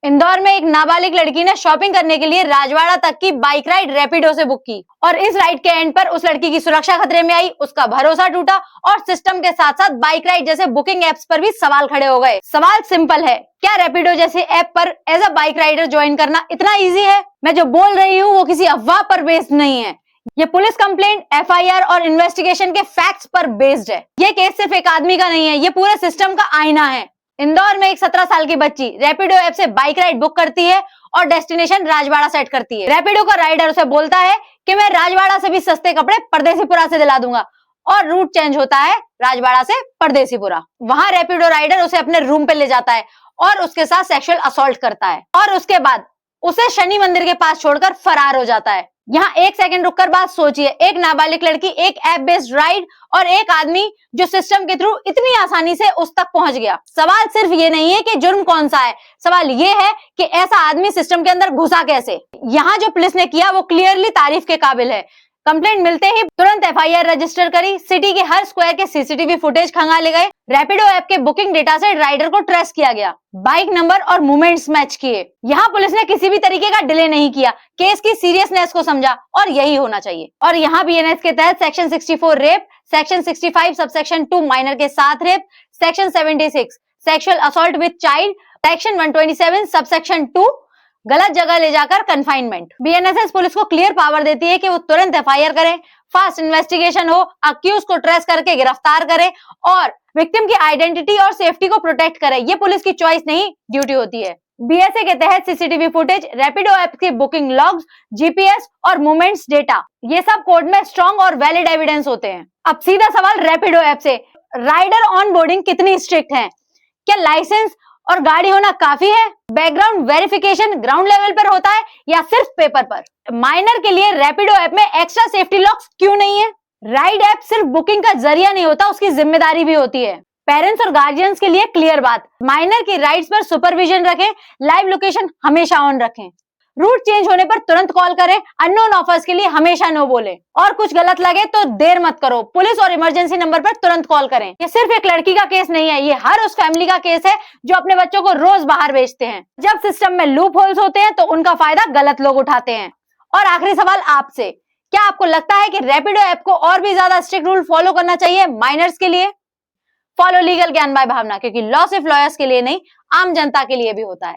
इंदौर में एक नाबालिग लड़की ने शॉपिंग करने के लिए राजवाड़ा तक की बाइक राइड रैपिडो से बुक की और इस राइड के एंड पर उस लड़की की सुरक्षा खतरे में आई, उसका भरोसा टूटा और सिस्टम के साथ साथ बाइक राइड जैसे बुकिंग एप्स पर भी सवाल खड़े हो गए। सवाल सिंपल है, क्या रैपिडो जैसे ऐप पर as a bike rider join करना इतना इजी है? मैं जो बोल रही हूँ वो किसी अफवाह पर बेस्ड नहीं है, ये पुलिस कंप्लेंट, एफआईआर और इन्वेस्टिगेशन के फैक्ट्स पर बेस्ड है। ये केस सिर्फ एक आदमी का नहीं है, ये पूरे सिस्टम का आईना है। इंदौर में एक 17 साल की बच्ची रैपिडो ऐप से बाइक राइड बुक करती है और डेस्टिनेशन राजवाड़ा सेट करती है। रैपिडो का राइडर उसे बोलता है कि मैं राजवाड़ा से भी सस्ते कपड़े परदेसीपुरा से दिला दूंगा और रूट चेंज होता है राजवाड़ा से परदेसीपुरा। वहां रैपिडो राइडर उसे अपने रूम पे ले जाता है और उसके साथ सेक्सुअल असॉल्ट करता है और उसके बाद उसे शनि मंदिर के पास छोड़कर फरार हो जाता है। यहाँ एक सेकंड रुककर बात सोचिए, एक नाबालिग लड़की, एक ऐप बेस्ड राइड और एक आदमी जो सिस्टम के थ्रू इतनी आसानी से उस तक पहुंच गया। सवाल सिर्फ ये नहीं है कि जुर्म कौन सा है, सवाल ये है कि ऐसा आदमी सिस्टम के अंदर घुसा कैसे। यहाँ जो पुलिस ने किया वो क्लियरली तारीफ के काबिल है। कंप्लेंट मिलते ही तुरंत एफआईआर रजिस्टर करी, सिटी के हर स्क्वायर के सीसीटीवी फुटेज खंगाले गए, रैपिडो ऐप के बुकिंग डेटा से राइडर को ट्रेस किया गया, बाइक नंबर और मूवमेंट्स मैच किए। यहाँ पुलिस ने किसी भी तरीके का डिले नहीं किया, केस की सीरियसनेस को समझा और यही होना चाहिए। और यहाँ बीएनएस के तहत section 64 rape, section 65 subsection 2 minor के साथ rape, section 76 sexual assault with child, section 127 subsection 2 गलत जगह ले जाकर कन्फाइनमेंट। बीएनएसएस पुलिस को क्लियर पावर देती है कि वो तुरंत एफआईआर करे, फास्ट इन्वेस्टिगेशन हो, अक्यूज को ट्रेस करके गिरफ्तार करे और विक्टिम की आइडेंटिटी और सेफ्टी को प्रोटेक्ट करे। ये पुलिस की चॉइस नहीं, ड्यूटी होती है। बीएसए के तहत सीसीटीवी फुटेज, रैपिडो ऐप की बुकिंग लॉग्स, जीपीएस और मूवमेंट्स डेटा, ये सब कोर्ट में स्ट्रॉन्ग और वैलिड एविडेंस होते हैं। अब सीधा सवाल रैपिडो ऐप से, राइडर ऑन बोर्डिंग कितनी स्ट्रिक्ट है? क्या लाइसेंस और गाड़ी होना काफी है? बैकग्राउंड वेरिफिकेशन ग्राउंड लेवल पर होता है या सिर्फ पेपर पर? माइनर के लिए रैपिडो ऐप में एक्स्ट्रा सेफ्टी लॉक्स क्यों नहीं है? राइड ऐप सिर्फ बुकिंग का जरिया नहीं होता, उसकी जिम्मेदारी भी होती है। पेरेंट्स और गार्जियंस के लिए क्लियर बात, माइनर की राइड्स पर सुपरविजन रखें, लाइव लोकेशन हमेशा ऑन रखें, रूट चेंज होने पर तुरंत कॉल करें, अननोन ऑफर्स के लिए हमेशा नो बोले और कुछ गलत लगे तो देर मत करो, पुलिस और इमरजेंसी नंबर पर तुरंत कॉल करें। ये सिर्फ एक लड़की का केस नहीं है, ये हर उस फैमिली का केस है जो अपने बच्चों को रोज बाहर भेजते हैं। जब सिस्टम में लूप होल्स होते हैं तो उनका फायदा गलत लोग उठाते हैं। और आखिरी सवाल आपसे, क्या आपको लगता है कि रैपिडो ऐप को और भी ज्यादा स्ट्रिक्ट रूल फॉलो करना चाहिए माइनर्स के लिए? फॉलो लीगल ज्ञान बाय भावना, क्योंकि लॉ सिर्फ लॉयर्स के लिए नहीं, आम जनता के लिए भी होता है।